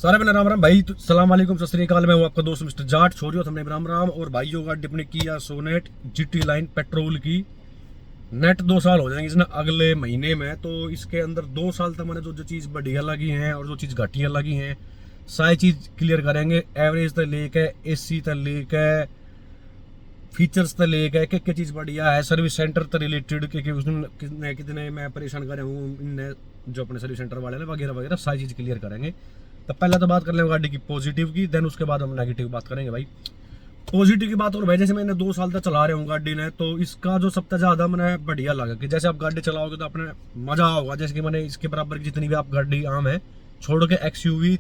सारे मेरा राम राम भाई। सलाम वालेकुम, सत श्री अकाल। मैं हूं आपका दोस्त मिस्टर जाट। छोरियो हमने राम राम। और भाई होगा डिपने किया सोनेट जीटी लाइन पेट्रोल की नेट 2 साल हो जाएंगे इसने अगले महीने में। तो इसके अंदर 2 साल तक मैंने जो जो चीज़ बढ़िया लगी हैं और जो चीज़ घटिया लगी हैं सारी चीज़ क्लियर करेंगे। एवरेज तक लेके एसी तक लेके फीचर्स तक लेके क्या चीज़ बढ़िया है, सर्विस सेंटर तक रिलेटेड के उसने कितने मैं परेशान करे हूँ इनने जो अपने सर्विस सेंटर वाले ने वगैरह वगैरह सारी चीज़ क्लियर करेंगे। तो पहले तो बात कर लेंगे गाड़ी की पॉजिटिव की, देन उसके बाद हम नेगेटिव बात करेंगे। भाई पॉजिटिव की बात और भाई जैसे मैंने 2 साल तक चला रहा हूँ गाड़ी ने, तो इसका जो सबसे ज़्यादा मैंने बढ़िया लगा कि जैसे आप गाड़ी चलाओगे तो अपने मज़ा होगा। जैसे कि मैंने इसके बराबर की जितनी भी आप गाड़ी आम है छोड़ के XUV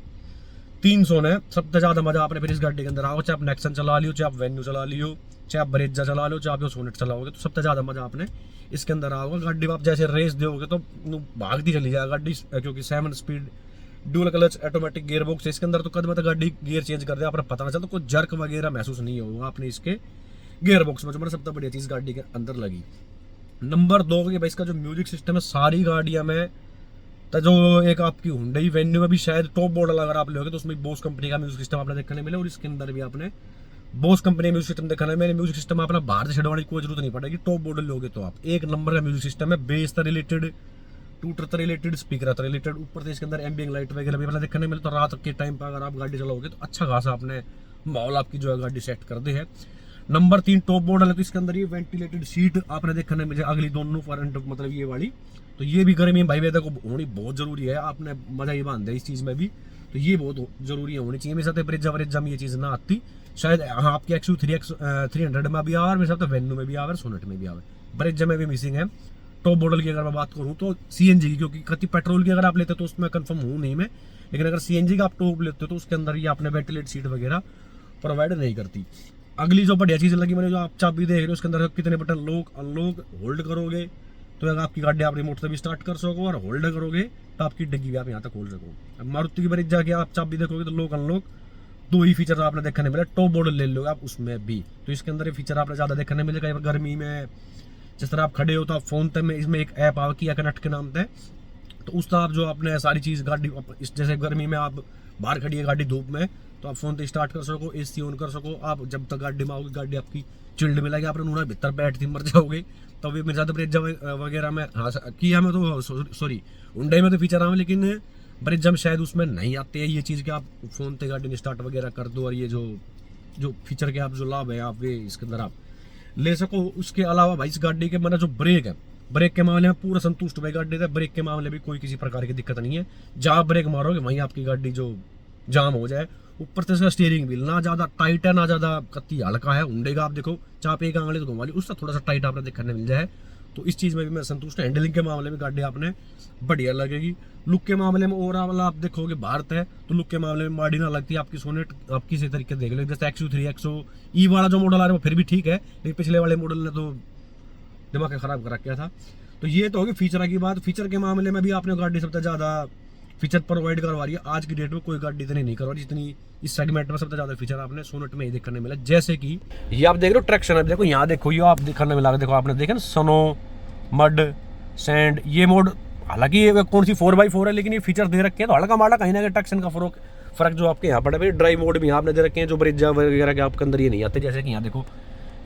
300 ने सबसे ज़्यादा मज़ा आपने फिर इस गाड़ी के अंदर आओगे। चाहे आप नेक्सन चला लियो, चाहे आप वेन्यू चला लियो, चाहे आप ब्रेजा चला लो, चाहे आप सोनेट चलाओगे, तो सबसे ज़्यादा मज़ा आपने इसके अंदर आओगे। गाड़ी आप जैसे रेस दोगे तो भागती चली जाएगा गाड़ी, क्योंकि 7 speed dual clutch automatic gear box है इसके अंदर। तो कदम तक गाड़ी गियर चेंज कर दे आपने पता ना चलता, तो कोई जर्क वगैरह महसूस नहीं होगा आपने इसके गियर बॉक्स में, जो मेरा सबसे बढ़िया चीज़ गाड़ी के अंदर लगी। नंबर 2 कि भाई इसका जो म्यूजिक सिस्टम है सारी गाड़ियाँ में, तो जो एक आपकी हुंडई वेन्यू में भी शायद टॉप मॉडल अगर आप लोगे तो उसमें बोस कंपनी का म्यूजिक सिस्टम आपने देखने मिले, और इसके अंदर भी आपने बोस कंपनी का म्यूजिक सिस्टम देखना है। मेरे म्यूजिक सिस्टम आपने बाहर से छड़वाने की कोई जरूरत नहीं पड़ेगी। टॉप मॉडल लोगे तो आप एक नंबर का म्यूजिक सिस्टम है। बेस से रिलेटेड, टूटर से रिलेटेड, स्पीकर से रिलेटेड, ऊपर से इसके अंदर एम्बियंट लाइट वगैरह भी अपना देखने मिले। तो रात के टाइम पर अगर आप गाड़ी चलाओगे तो अच्छा खासा आपने माहौल आपकी जो है गाड़ी सेट कर दे है। नंबर 3 टॉप मॉडल है, तो इसके अंदर ये वेंटिलेटेड सीट आपने देखने मिले अगली दोनों फ्रंट, मतलब ये वाली। तो ये भी गर्मी में भाई वेदर को होनी बहुत जरूरी है। आपने मजा ही बांध दिया इस चीज में भी, तो ये बहुत जरूरी है होनी चाहिए। मेरे साथ ब्रिजा वरिजा में ये चीज ना आती शायद। हाँ आपकी XU300 में भी आवे, मेरे साथ वेन्यू में भी आवे, सोनेट में भी आवे, ब्रिजा में भी मिसिंग है। टॉप मॉडल की अगर मैं बात करूँ तो CNG की, क्योंकि कति पेट्रोल की अगर आप लेते हो तो उसमें कंफर्म हूँ नहीं मैं, लेकिन अगर CNG का आप टॉप लेते हो तो उसके अंदर ये आपने वेंटिलेट सीट वगैरह प्रोवाइड नहीं करती। अगली जो बढ़िया चीज़ लगी मैंने, जो आप चाबी देख रहे हो उसके अंदर कितने बटन लॉक अनलॉक होल्ड करोगे तो अगर आपकी गाड़ी आप रिमोट से भी स्टार्ट कर सको, और होल्ड करोगे तो आपकी डिग्गी भी आप यहाँ तक खोल सको। अब मारुति की बड़ी जाके आप चाबी देखोगे तो लॉक अनलॉक 2 ही फीचर आपने देखने मिले। टॉप मॉडल ले लोगे आप उसमें भी, तो इसके अंदर ये फीचर आपने ज़्यादा देखने मिलेगा। गर्मी में जिस तरह आप खड़े हो तो आप फोन तक में इसमें एक ऐप आ किया कनेक्ट के नाम से, तो उस तरह आप जो आपने सारी चीज़ गाड़ी जैसे गर्मी में आप बाहर खड़ी है गाड़ी धूप में, तो आप फोन से स्टार्ट कर सको, AC ऑन कर सको। आप जब तक गाड़ी में आओगे गाड़ी आपकी चिल्ड मिलेगी, आपने नूना भीतर बैठ थी मर जाओगे। तो भी मेरे साथ ब्रेजा वगैरह में हाँ किया में तो सॉरी हुंडई में तो फीचर आवे, लेकिन ब्रेजा में शायद उसमें नहीं आते हैं ये चीज़ कि आप फोन से गाड़ी में स्टार्ट वगैरह कर दो, और ये जो फीचर के आप जो लाभ है आप ये इसके अंदर आप ले सको। उसके अलावा भाई इस गाड़ी के मैंने जो ब्रेक है, ब्रेक के मामले में पूरा संतुष्ट भाई गाड़ी है। ब्रेक के मामले में कोई किसी प्रकार की दिक्कत नहीं है। जहाँ ब्रेक मारोगे वहीं आपकी गाड़ी जो जाम हो जाए। ऊपर से इसका स्टीयरिंग व्हील ना ज़्यादा टाइट है ना ज़्यादा कत्ती हल्का है। हुंडई का आप देखो चाहे आप एक आंगली तो घुमा ली, उसका थोड़ा सा टाइट आपने देखने मिल जाए, तो इस चीज़ में भी मैं संतुष्ट हूँ। हैंडलिंग के मामले में गाड़ी आपने बढ़िया लगेगी। लुक के मामले में ओवरऑल आप देखोगे भारत है तो लुक के मामले में माड़ी ना लगती है। आपकी सोनेट आप किसी तरीके देख लो, जैसे XU300E वाला जो मॉडल आ रहा है वो फिर भी ठीक है, लेकिन पिछले वाले मॉडल ने तो दिमाग खराब कर रखा था। तो ये तो होगी फीचर की बात। फीचर के मामले में भी आपने गाड़ी सबसे ज़्यादा फीचर प्रोवाइड करवा रही है। आज की डेट में कोई गाड़ी इतनी नहीं करवा रही जितनी इस सेगमेंट में सबसे ज़्यादा फीचर आपने सोनेट में ही देखने मिला। जैसे कि ये आप देख रहे हो ट्रैक्शन है, देखो यहाँ देखो ये आप देखने मिला, देखो आपने देखा ना स्नो मड सैंड ये मोड। हालांकि ये कौन सी 4x4 है, लेकिन ये फीचर दे रखे हैं तो हल्का माड़ा कहीं ना कहीं ट्रैक्शन का फर्क जो आपके यहाँ पड़े। ड्राइव मोड भी आपने दे रखे हैं जो ब्रिजा वगैरह के आपके अंदर ये नहीं आते। जैसे कि यहाँ देखो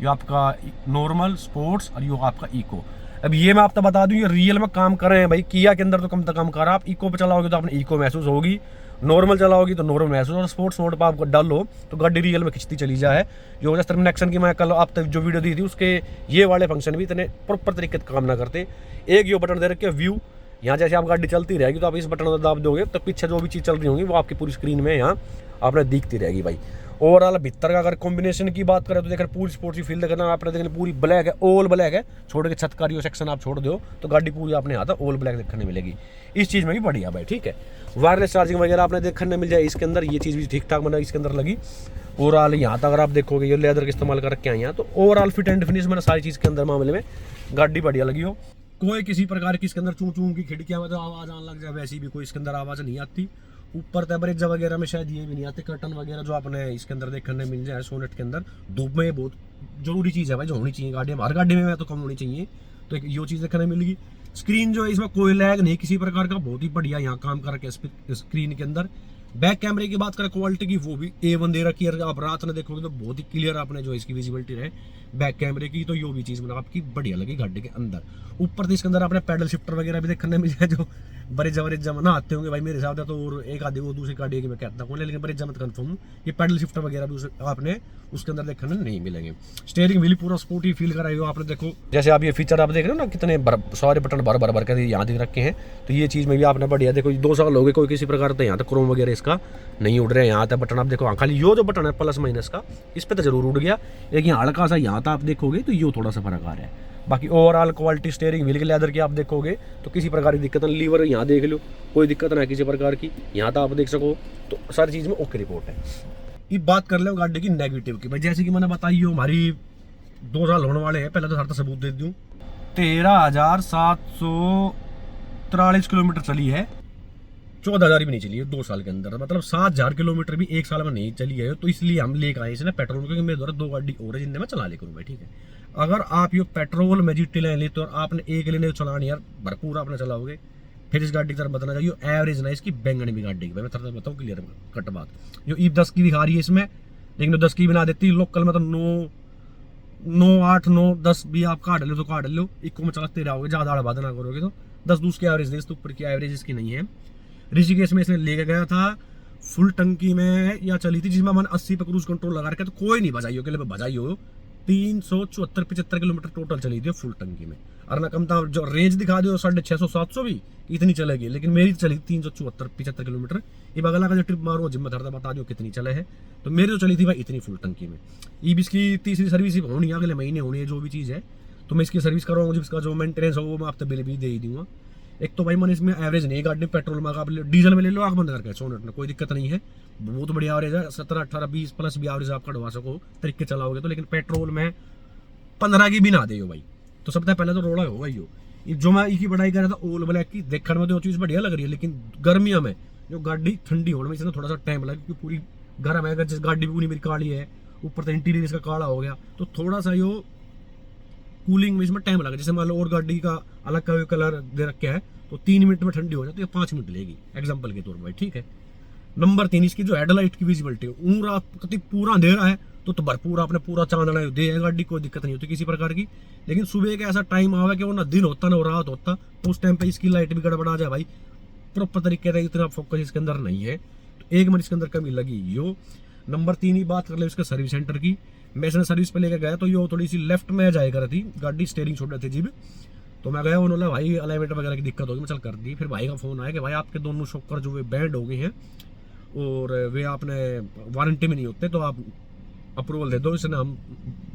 ये आपका नॉर्मल, स्पोर्ट्स और ये आपका इको। अब ये मैं आपको बता दूं ये रियल में काम कर रहे हैं भाई। किया के अंदर तो कम से कम कर रहा। आप इको पे चलाओगे तो आपने इको महसूस होगी, नॉर्मल चलाओगी तो नॉर्मल महसूस, और स्पोर्ट्स मोड पर आपको डाल लो तो गाड़ी रियल में खिंचती चली जाए। जो जैसे नेक्सन की मैं कल आप तक जो वीडियो दी थी उसके ये वाले फंक्शन भी इतने प्रॉपर तरीके से काम ना करते। एक ये बटन दे रखे व्यू, यहाँ जैसे आप गाड़ी चलती रहेगी तो आप इस बटन को दाब दोगे तो पीछे जो भी चीज़ चल रही होगी वो आपकी पूरी स्क्रीन में यहाँ आपने दिखती रहेगी भाई। ओवरऑल भीतर का अगर कॉम्बिनेशन की बात करें तो देखकर पूरी स्पोर्ट्स की फील देखना आपने देखने पूरी ब्लैक है, ऑल ब्लैक है। छोड़ के छत का सेक्शन आप छोड़ दो तो गाड़ी पूरी आपने आता ऑल ब्लैक देखने मिलेगी। इस चीज़ में भी बढ़िया भाई, ठीक है। वायरलेस चार्जिंग वगैरह आपने देखने मिल जाए इसके अंदर, ये चीज़ भी ठीक ठाक मैंने इसके अंदर लगी। ओवरऑल यहाँ तक अगर आप देखोगे ये लेदर का इस्तेमाल कर रखे हैं यहाँ, तो ओवरऑल फिट एंड फिनिश मैंने सारी चीज़ के अंदर मामले में गाड़ी बढ़िया लगी हो। कोई किसी प्रकार की इसके अंदर चूं चूं की खिड़कियाँ में तो आवाज़ आने लग जाए, वैसी भी कोई इसके अंदर आवाज़ नहीं आती। ऊपर ब्रिजा वगैरह में शायद ये भी नहीं आते कर्टन वगैरह जो आपने इसके अंदर देखने मिल जाए सोनेट के अंदर। धूप में ये बहुत जरूरी चीज़ है भाई, जो होनी चाहिए गाड़ी में, हर गाड़ी में तो कम होनी चाहिए। तो एक ये चीज़ देखने मिलेगी। स्क्रीन जो है इसमें कोई लैग नहीं किसी प्रकार का, बहुत ही बढ़िया यहाँ काम कर रखे स्क्रीन के अंदर। बैक कैमरे की बात करें क्वालिटी की, वो भी A1 दे रखी है। आप रात में देखोगे तो बहुत ही क्लियर आपने जो इसकी विजिबिलिटी रहे बैक कैमरे की, तो यो भी चीज़ मतलब आपकी बढ़िया लगी गाड़ी के अंदर। ऊपर तो इसके अंदर आपने पैडल शिफ्टर वगैरह भी देखने मिल जाए, जो बड़े जबरे जमा आते होंगे भाई मेरे हिसाब से तो, और एक आधे वो दूसरी गाड़ी की मैं कहता हूँ, लेकिन बड़े जमत कन्फर्म ये पैडल शिफ्टर वगैरह भी आपने उसके अंदर देखने नहीं मिलेंगे। स्टीयरिंग व्हील पूरा स्पोर्टी फील कराई हो आपने, देखो जैसे आप ये फीचर आप देख रहे हो ना, कितने सारे बटन भर भर कर यहाँ दिख रखे हैं, तो ये चीज़ में भी आपने बढ़िया देखो 2 साल हो गए, कोई किसी प्रकार तो यहाँ तक क्रोम वगैरह इसका नहीं उड़ रहा है। यहाँ तक बटन आप देखो, खाली यो जो बटन है प्लस माइनस का, इस पर तो जरूर उड़ गया, लेकिन हल्का सा यहाँ तक आप देखोगे तो यो थोड़ा सा फर्क आ रहा है। बाकी ओवरऑल क्वालिटी स्टीयरिंग व्हील के लेदर की आप देखोगे तो किसी प्रकार की दिक्कत नहीं। लीवर यहाँ देख लो, कोई दिक्कत ना किसी प्रकार की, यहाँ तक आप देख सको, तो सारी चीज़ में ओके रिपोर्ट है। ये बात कर लो गाड़ी की नेगेटिव की भाई, जैसे कि मैंने बताई हो हमारी 2 साल होने वाले हैं, पहले तो सारा सबूत दे दूँ, 13,743 किलोमीटर चली है, 14,000 भी नहीं चली है 2 साल के अंदर, मतलब 7,000 किलोमीटर भी 1 साल में नहीं चली है। तो इसलिए हम लेकर आए इसने पेट्रोल, क्योंकि मेरे द्वारा 2 गाड़ी और है जिनमें मैं चला ले करूँ भाई, ठीक है। अगर आप ये पेट्रोल में GT लाइन लेते हो और आपने एक लेने चलानी यार भरपूर आपने चलाओगे, फिर इस गाड़ी की तरफ बताना चाहिए एवरेज ना इसकी बैंगनी भी गाड़ी की भाई, मैं थोड़ा बताऊँ क्लियर कट बात। जो ई 10 की दिखा रही है इसमें, लेकिन 10 की बना देती लोकल में तो 9, 8, 9, 10 भी आप काट लो तो काट लो, इको में चलाते रहोगे, ज़्यादा आड़ ना करोगे तो 10 की एवरेज दे, इसके ऊपर की एवरेज इसकी नहीं है। ऋषिकेश में इसने लेके गया था फुल टंकी में या चली थी, जिसमें मैंने 80 पे क्रूज कंट्रोल लगा रखा, तो कोई नहीं बजाई हो के लिए बजाई हो, 374-75 किलोमीटर टोटल चली थी फुल टंकी में। और ना कम था, जो रेंज दिखा दो 650-700 भी इतनी चलेगी, लेकिन मेरी चली 374-75 किलोमीटर। ये बगला का जो ट्रिप मारो जिम्मे धरता बता दो कितनी चले है, तो मेरी तो चली थी भाई इतनी फुल टंकी में। ये भी इसकी तीसरी सर्विस होनी है, अगले महीने होनी है जो भी चीज़ है, तो मैं इसकी सर्विस करवाऊंगा, मुझे इसका जो मेंटेनेंस हो वो मैं आपको बिल भी दे ही दूंगा। एक तो भाई मैंने इसमें एवरेज नहीं गाड़ी, पेट्रोल में आप डीजल में ले लो आँख बंद करके 100 में कोई दिक्कत नहीं है, बहुत बढ़िया एवरेज है, 17, 18, 20 प्लस भी एवरेज आप कटवा सको तरीके चलाओगे तो। लेकिन पेट्रोल में 15 की भी ना दे भाई, तो सबसे पहले तो रोड़ा होगा यो। जो मैं इसकी बढ़ाई कर रहा था ओल ब्लैक की, देखने में तो चीज़ बढ़िया लग रही है, लेकिन गर्मियों में जो गाड़ी ठंडी होने में इसमें थोड़ा सा टाइम लगा, क्योंकि पूरी गर्म है, अगर जिस गाड़ी भी पूरी मेरी काली है, ऊपर तो इंटीरियर इसका काला हो गया, तो थोड़ा सा यो कूलिंग में इसमें टाइम लगा। जैसे मान लो और गाड़ी का अलग का कलर दे रखा है तो 3 मिनट में ठंडी हो जाती है, 5 मिनट लेगी एग्जाम्पल के तौर पर, ठीक है। नंबर 3 इसकी जो हेडलाइट की विजिबिलिटी है, रात कति पूरा अंधेरा है तो भरपूर आपने पूरा चांदना दे है गाड़ी, कोई दिक्कत नहीं होती किसी प्रकार की। लेकिन सुबह का ऐसा टाइम आवा कि वो ना दिन होता ना रात होता, तो उस टाइम पे इसकी लाइट भी गड़बड़ा जाए भाई, प्रॉपर तरीके से इतना फोकस इसके अंदर नहीं है, तो एक मिनट इसके अंदर कमी लगी यो। नंबर 3 ही बात कर ले इसके सर्विस सेंटर की, मैं इसने सर्विस पे लेकर गया तो ये थोड़ी सी लेफ्ट में जाया कर थी गाड़ी, स्टेयरिंग छोड़ रही थी जीब, तो मैं गया, उन्होंने भाई अलाइनमेंट वगैरह की दिक्कत होगी, मैं चल कर दी। फिर भाई का फोन आया कि भाई आपके दोनों शॉकर जो वे बैंड हो गए हैं और वे आपने वारंटी में नहीं होते, तो आप अप्रूवल दे दो, इसने हम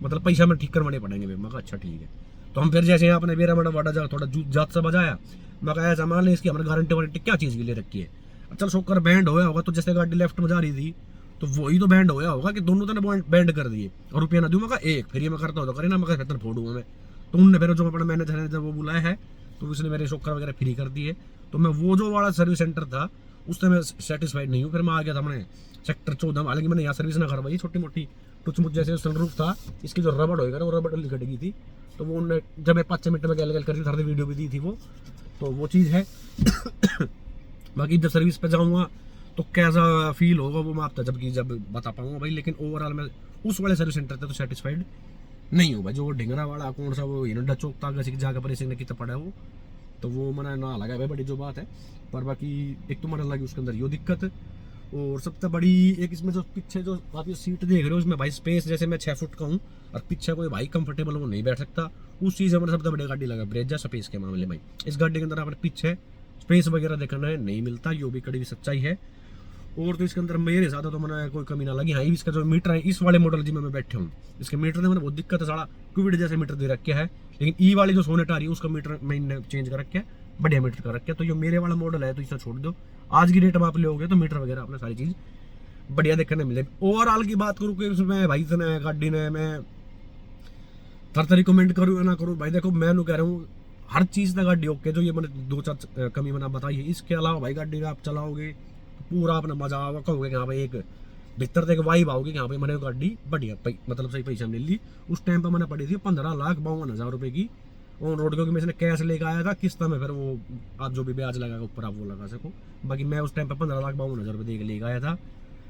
मतलब पैसा में ठीक करवाने पड़ेंगे। मैं कहा अच्छा ठीक है। तो हम फिर जैसे यहाँ अपने बेरा बड़ा वाड़ा जा थोड़ा जात से बजाया, मैं कहा ऐसा मान लें इसकी हमने गारंटी वारंटी क्या चीज़ की ले रखी है। अब चल शॉकर बैंड होया होगा, तो जैसे गाड़ी लेफ्ट में जा रही थी तो वही तो बैंड होया होगा कि दोनों ने बैंड कर दिए और रुपया ना दूँ, मैं एक फिर ये मैं करता होता करे ना, मैं कहता फोड़ूंगा मैं, तो उनने फिर जो अपना मैनेजर है जब वो बुलाया है तो उसने मेरे शॉकर वगैरह फ्री कर दिए। तो मैं वो जो वाला सर्विस सेंटर था उससे मैं सेटिस्फाइड नहीं हूँ, फिर मैं आ गया था मैंने सेक्टर 14, हालांकि मैंने यहाँ सर्विस ना करवाई, छोटी मोटी टुच मुच जैसे सनरूफ था इसकी जो रबड़ होएगा ना वो रबड़ घट गई थी, तो वो उन्होंने जब मैं 5 मिनट में गैल गैल करती थी वीडियो भी दी थी वो, तो वो चीज़ है। बाकी जब सर्विस पे जाऊँगा तो कैसा फील होगा वो मैं आपको जब बता पाऊँगा भाई, लेकिन ओवरऑल मैं उस वाले सर्विस सेंटर से तो सेटिस्फाइड नहीं हूँ भाई। जो वो ढिंगरा वाला कौन सा वो हिरंडा चौक था किसी की जगह पर इसे कितना पड़ा है वो, तो वो मैंने ना लगा भाई बड़ी जो बात है। पर बाकी एक तो मैंने लगी उसके अंदर यो दिक्कत, और सबसे बड़ी एक इसमें जो पीछे जो आप ये सीट देख रहे हो उसमें भाई स्पेस, जैसे मैं 6 फुट का हूँ और पीछे कोई भाई कंफर्टेबल वो नहीं बैठ सकता, उस चीज़ में सबसे बड़ी गाड़ी लगा ब्रेजा स्पेस के मामले में। इस गाड़ी के अंदर आपने पीछे स्पेस वगैरह देखना है नहीं मिलता, यो भी कड़ी सच्चाई है। और तो इसके अंदर मेरे हिसाब से तो मैंने कोई कमी ना लगी। हाँ इसका जो मीटर है इस वाले मॉडल जिसमें मैं बैठे हूँ इसके मीटर में मैंने बहुत दिक्कत है, सारा क्विड जैसे मीटर दे रखे है, लेकिन ई वाली जो सोनेट आ रही है उसका मीटर मैंने चेंज कर रखे है, बढ़िया मीटर कर रखे है। तो ये मेरे वाला मॉडल है तो इसे छोड़ दो, आज की डेट में आप लोगे तो मीटर वगैरह आपने सारी चीज़ बढ़िया देखने मिलेगी। ओवरऑल की बात करूँ कि उसमें भाई ने गाड़ी ने मैं तरह रिकमेंड करूँ या ना करूँ भाई, देखो मैं कह रहा हूँ हर चीज़ का गाड़ी ओके, जो ये मैंने 2-4 कमी मैंने बताई है, इसके अलावा भाई गाड़ी आप चलाओगे पूरा अपना मजा आवा, कहोगे कि हाँ भाई एक भीतर तक वाइब आओगे कि हाँ भाई मैंने गाड़ी बढ़िया मतलब सही पैसा मिल ली। उस टाइम पर मैंने पड़ी थी 15,52,000 रुपये की, ऑन रोड, क्योंकि मैं इसने कैश लेके आया था किस्त में, फिर वो आप जो भी ब्याज लगाएगा ऊपर आप वो लगा सको। बाकी मैं उस टाइम पर 15,52,000 रुपये दे के लेके आया था।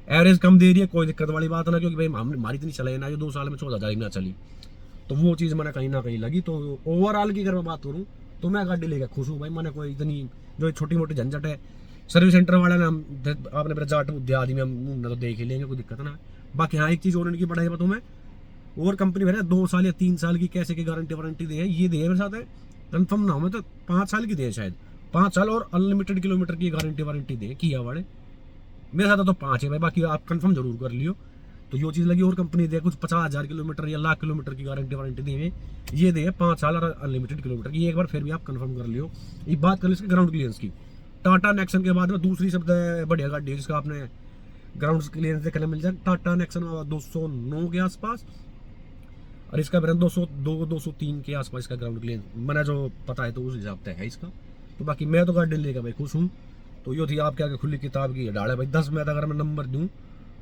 एवरेज कम दे रही है, कोई दिक्कत वाली बात ना, क्योंकि भाई हमारी इतनी चले ना, जो 2 साल में 14,000 ना चली, तो वो चीज़ मैंने कहीं ना कहीं लगी। तो ओवरऑल की अगर मैं बात करूँ तो मैं गाड़ी लेकर खुश हूँ भाई। मैंने कोई इतनी जो छोटी मोटी झंझट है सर्विस सेंटर वाले ने आपने मेरा जाट दिया आदमी हम तो देख ही लेंगे, कोई दिक्कत ना। बाकी हाँ एक चीज़ और इनकी बढ़ाई बताऊँ मैं, और कंपनी मेरे 2 साल या 3 साल की कैसे की गारंटी वारंटी दे है, ये दे मेरे साथ है कन्फर्म ना हो मैं तो 5 साल की दे शायद, 5 साल और अनलिमिटेड किलोमीटर की गारंटी वारंटी दे किया वाले। मेरे साथ तो 5 है भाई, बाकी आप कंफर्म जरूर कर लियो। तो ये चीज़ लगी, और कंपनी दे कुछ 50,000 किलोमीटर या लाख किलोमीटर की गारंटी वारंटी दी, ये दे 5 साल और अनलिमिटेड किलोमीटर की। एक बार फिर भी आप कंफर्म कर लियो। ये बात कर लो इसके ग्राउंड क्लियरेंस की, टाटा नेक्सन के बाद में दूसरी सबसे बढ़िया गाड़ी है जिसका आपने ग्राउंड क्लियरेंस देखने मिल जाए, टाटा नेक्सन 209 के आसपास, और इसका ब्रांड 203 के आसपास इसका ग्राउंड क्लियरेंस मैंने जो पता है, तो उस हिसाब से है इसका। तो बाकी मैं तो गाड़ी लेकर भाई खुश हूँ। तो ये थी आपके आगे खुली किताब की डाल है भाई। 10 में अगर मैं नंबर दूँ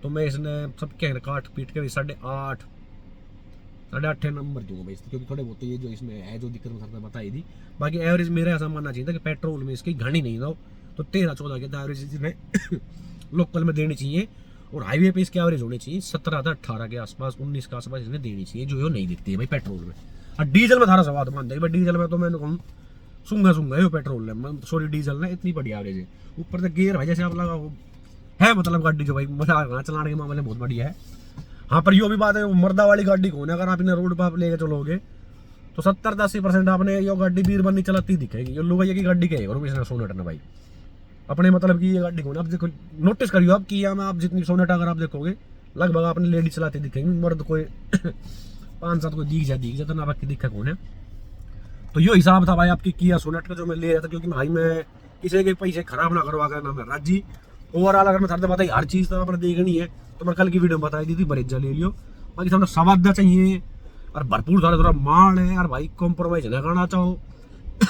तो मैं इसने सब क्या काट पीट के 8.5 नंबर दूंगा भाई, क्योंकि थोड़े बहुत ये जो इसमें है जो दिक्कत मैं बताई थी। बाकी एवरेज मेरा ऐसा मानना चाहिए था कि पेट्रोल में इसकी घनी नहीं दो, तो 13-14 के एवरेज इसमें लोकल में देनी चाहिए, और हाईवे पे इसकी एवरेज होनी चाहिए 17-18 के आसपास, 19 के आसपास इसने देनी चाहिए, जो ये नहीं दिखती है भाई पेट्रोल में। और डीजल में थारा सवाद मान जाए भाई, डीजल में तो मैंने कहूँ सूंगा ये पेट्रोल में, सॉरी डीजल ना इतनी बढ़िया एवरेज है। ऊपर से गियर भाई जैसे आप लगा है, मतलब गाड़ी जो भाई मजा आ रहा चलाने के मामले में बहुत बढ़िया है। हाँ पर यो भी बात है, मर्दा वाली गाड़ी कौन है, अगर आप इन्हें रोड पर आप लेके चलोगे तो 70-80% आपने ये गाड़ी बीर बंदी चलाती दिखेगी। ये लोग की गाड़ी के और इसने सोनेट ना भाई अपने मतलब की ये गाड़ी कौन है। आप देखो नोटिस करियो आप किया में, आप जितनी सोनेट अगर आप देखोगे लगभग आपने लेडी चलाती दिखेंगे, मर्द कोई 5-7 कोई दिख जाए तो ना बाकी दिखा कौन है। तो यो हिसाब था भाई आपकी किया सोनेट का जो मैं ले रहा था, क्योंकि भाई मैं किसी के पैसे खराब ना करवा कर ना मैं राजी। ओवरऑल अगर मैं थारे बताई हर चीज़ तो आपने देखनी है, तो मैं कल की वीडियो में बताई दी थी, बरेजा ले लियो। बाकी सामने स्वाद चाहिए और भरपूर सारे थोड़ा माल है यार भाई, कॉम्प्रोमाइज ना करना चाहो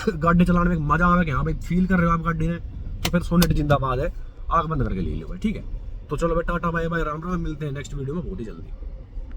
गाड़ी चलाने में मजा आवे कि हाँ भाई फील कर रहे हो आप गाड़ी में, तो फिर सोनेट जिंदाबाद है, आग बंद करके ले लियो भाई, ठीक है। तो चलो भाई tata bye bye, Ram Ram, मिलते हैं नेक्स्ट वीडियो में बहुत ही जल्दी।